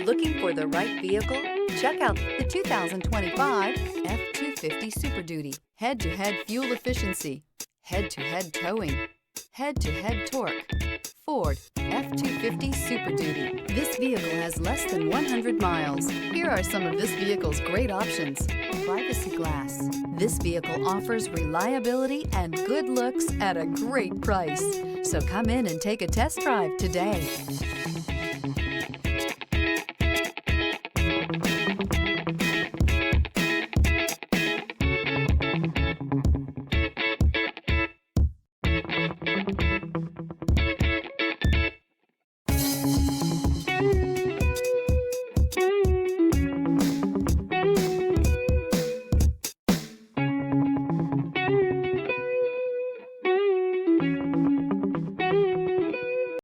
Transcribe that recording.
Looking for the right vehicle? Check out the 2025 F-250 Super Duty. Head-to-head fuel efficiency, head-to-head towing, head-to-head torque. Ford F-250 Super Duty. This vehicle has less than 100 miles. Here are some of this vehicle's great options. Privacy glass. This vehicle offers reliability and good looks at a great price. So come in and take a test drive today.